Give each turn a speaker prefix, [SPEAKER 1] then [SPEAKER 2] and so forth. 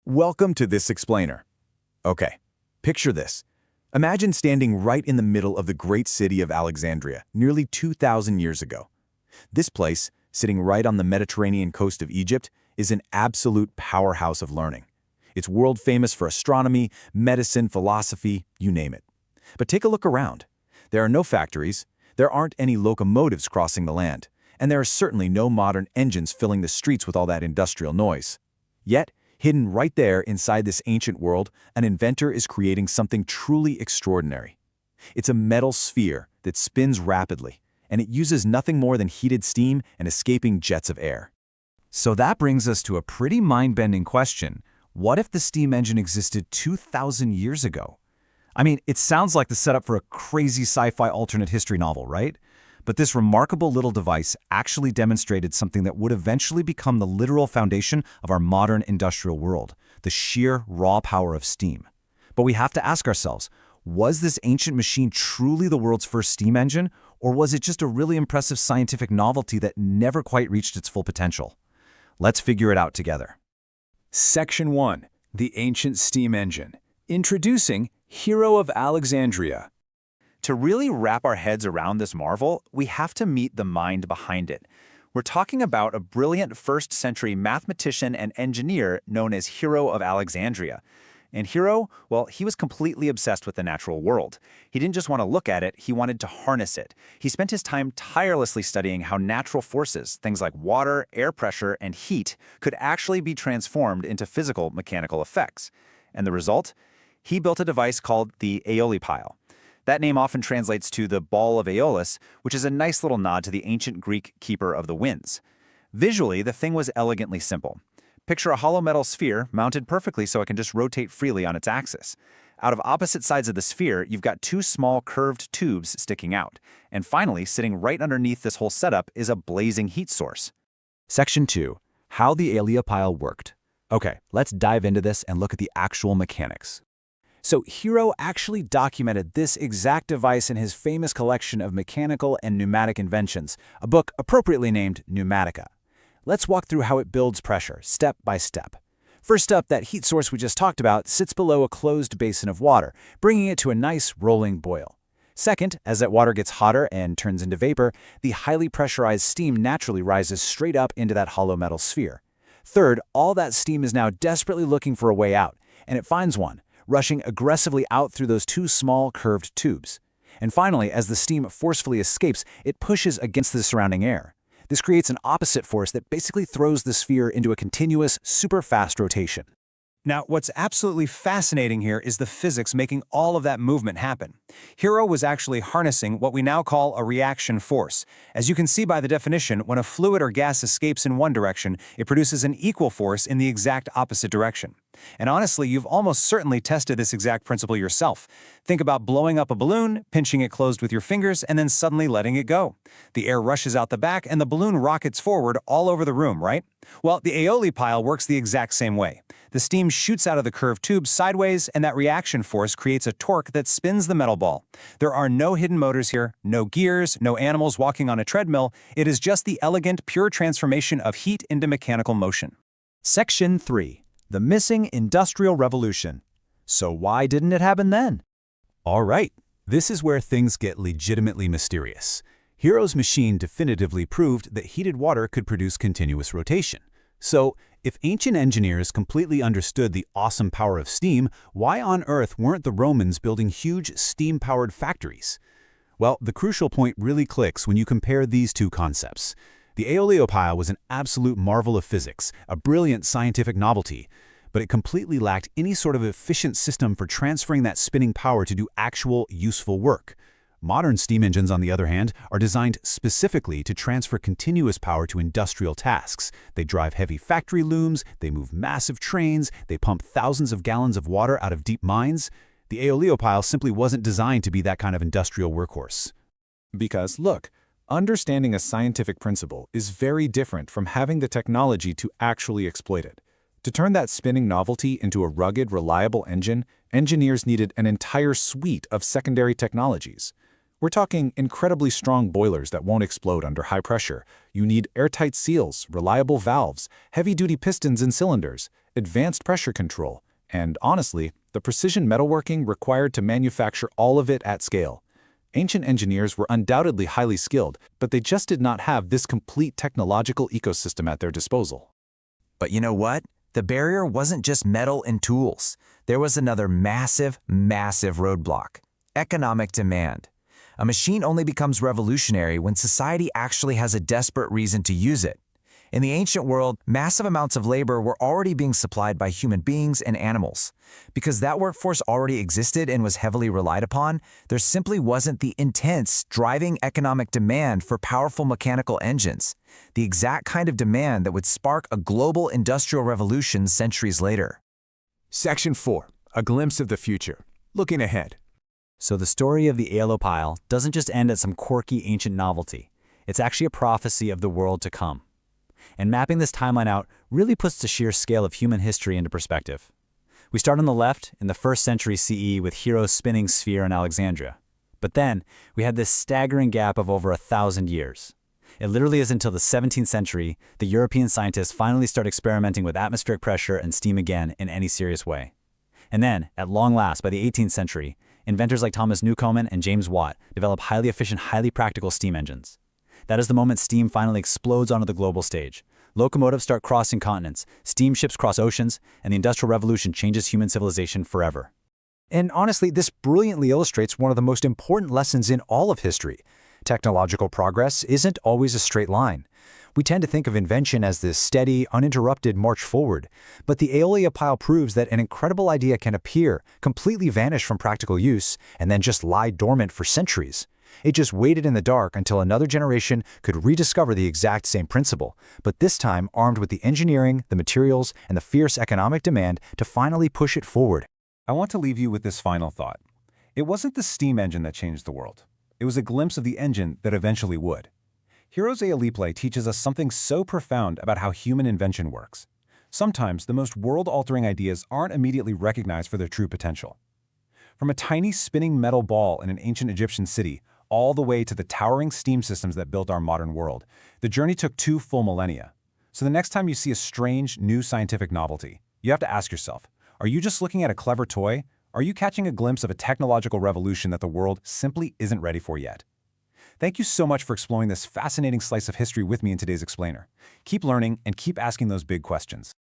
[SPEAKER 1] Welcome to this explainer. Okay, picture this. Imagine standing right in the middle of the great city of Alexandria, nearly 2,000 years ago. This place, sitting right on the Mediterranean coast of Egypt, is an absolute powerhouse of learning. It's world famous for astronomy, medicine, philosophy, you name it. But take a look around. There are no factories, there aren't any locomotives crossing the land, and there are certainly no modern engines filling the streets with all that industrial noise. Yet, hidden right there inside this ancient world, an inventor is creating something truly extraordinary. It's a metal sphere that spins rapidly, and it uses nothing more than heated steam and escaping jets of air.
[SPEAKER 2] So that brings us to a pretty mind-bending question. What if the steam engine existed 2,000 years ago? I mean, it sounds like the setup for a crazy sci-fi alternate history novel, right? But this remarkable little device actually demonstrated something that would eventually become the literal foundation of our modern industrial world, the sheer raw power of steam. But we have to ask ourselves, was this ancient machine truly the world's first steam engine, or was it just a really impressive scientific novelty that never quite reached its full potential? Let's figure it out together.
[SPEAKER 1] Section 1. The Ancient Steam Engine. Introducing Hero of Alexandria.
[SPEAKER 3] To really wrap our heads around this marvel, we have to meet the mind behind it. We're talking about a brilliant 1st-century mathematician and engineer known as Hero of Alexandria. And Hero, well, he was completely obsessed with the natural world. He didn't just want to look at it, he wanted to harness it. He spent his time tirelessly studying how natural forces, things like water, air pressure, and heat, could actually be transformed into physical mechanical effects. And the result? He built a device called the Aeolipile. That name often translates to the ball of Aeolus, which is a nice little nod to the ancient Greek keeper of the winds. Visually, the thing was elegantly simple. Picture a hollow metal sphere mounted perfectly so it can just rotate freely on its axis. Out of opposite sides of the sphere, you've got two small curved tubes sticking out. And finally, sitting right underneath this whole setup is a blazing heat source.
[SPEAKER 2] Section 2. How the Aeolipile worked. Okay, let's dive into this and look at the actual mechanics. So Hero actually documented this exact device in his famous collection of mechanical and pneumatic inventions, a book appropriately named Pneumatica. Let's walk through how it builds pressure, step by step. First up, that heat source we just talked about sits below a closed basin of water, bringing it to a nice rolling boil. Second, as that water gets hotter and turns into vapor, the highly pressurized steam naturally rises straight up into that hollow metal sphere. Third, all that steam is now desperately looking for a way out, and it finds one, rushing aggressively out through those two small curved tubes. And finally, as the steam forcefully escapes, it pushes against the surrounding air. This creates an opposite force that basically throws the sphere into a continuous, super fast rotation.
[SPEAKER 4] Now, what's absolutely fascinating here is the physics making all of that movement happen. Hero was actually harnessing what we now call a reaction force. As you can see by the definition, when a fluid or gas escapes in one direction, it produces an equal force in the exact opposite direction. And honestly, you've almost certainly tested this exact principle yourself. Think about blowing up a balloon, pinching it closed with your fingers, and then suddenly letting it go. The air rushes out the back and the balloon rockets forward all over the room, right? Well, the Aeolipile works the exact same way. The steam shoots out of the curved tube sideways, and that reaction force creates a torque that spins the metal ball. There are no hidden motors here, no gears, no animals walking on a treadmill. It is just the elegant, pure transformation of heat into mechanical motion.
[SPEAKER 2] Section 3. The missing Industrial Revolution. So why didn't it happen then?
[SPEAKER 1] All right, this is where things get legitimately mysterious. Hero's machine definitively proved that heated water could produce continuous rotation. So, if ancient engineers completely understood the awesome power of steam, why on earth weren't the Romans building huge steam-powered factories? Well, the crucial point really clicks when you compare these two concepts. The Aeolipile was an absolute marvel of physics, a brilliant scientific novelty, but it completely lacked any sort of efficient system for transferring that spinning power to do actual, useful work. Modern steam engines, on the other hand, are designed specifically to transfer continuous power to industrial tasks. They drive heavy factory looms, they move massive trains, they pump thousands of gallons of water out of deep mines. The Aeolipile simply wasn't designed to be that kind of industrial workhorse.
[SPEAKER 5] Because, look, understanding a scientific principle is very different from having the technology to actually exploit it. To turn that spinning novelty into a rugged, reliable engine, engineers needed an entire suite of secondary technologies. We're talking incredibly strong boilers that won't explode under high pressure. You need airtight seals, reliable valves, heavy-duty pistons and cylinders, advanced pressure control, and honestly, the precision metalworking required to manufacture all of it at scale. Ancient engineers were undoubtedly highly skilled, but they just did not have this complete technological ecosystem at their disposal.
[SPEAKER 2] But you know what? The barrier wasn't just metal and tools. There was another massive, massive roadblock: economic demand. A machine only becomes revolutionary when society actually has a desperate reason to use it. In the ancient world, massive amounts of labor were already being supplied by human beings and animals. Because that workforce already existed and was heavily relied upon, there simply wasn't the intense, driving economic demand for powerful mechanical engines, the exact kind of demand that would spark a global industrial revolution centuries later.
[SPEAKER 6] Section 4. A glimpse of the future. Looking ahead.
[SPEAKER 1] So the story of the Aeolipile doesn't just end at some quirky ancient novelty. It's actually a prophecy of the world to come. And mapping this timeline out really puts the sheer scale of human history into perspective. We start on the left in the 1st century CE with Hero's spinning sphere in Alexandria. But then we had this staggering gap of over 1,000 years. It literally is until the 17th century the European scientists finally start experimenting with atmospheric pressure and steam again in any serious way. And then, at long last, by the 18th century, inventors like Thomas Newcomen and James Watt develop highly efficient, highly practical steam engines. That is the moment steam finally explodes onto the global stage. Locomotives start crossing continents, steamships cross oceans, and the Industrial Revolution changes human civilization forever.
[SPEAKER 4] And honestly, this brilliantly illustrates one of the most important lessons in all of history. Technological progress isn't always a straight line. We tend to think of invention as this steady, uninterrupted march forward, but the Aeolipile proves that an incredible idea can appear, completely vanish from practical use, and then just lie dormant for centuries. It just waited in the dark until another generation could rediscover the exact same principle, but this time armed with the engineering, the materials, and the fierce economic demand to finally push it forward.
[SPEAKER 3] I want to leave you with this final thought. It wasn't the steam engine that changed the world. It was a glimpse of the engine that eventually would. Hero's Aeolipile teaches us something so profound about how human invention works. Sometimes the most world-altering ideas aren't immediately recognized for their true potential. From a tiny spinning metal ball in an ancient Egyptian city, all the way to the towering steam systems that built our modern world, the journey took 2 full millennia. So the next time you see a strange, new scientific novelty, you have to ask yourself, are you just looking at a clever toy? Are you catching a glimpse of a technological revolution that the world simply isn't ready for yet? Thank you so much for exploring this fascinating slice of history with me in today's Explainer. Keep learning and keep asking those big questions.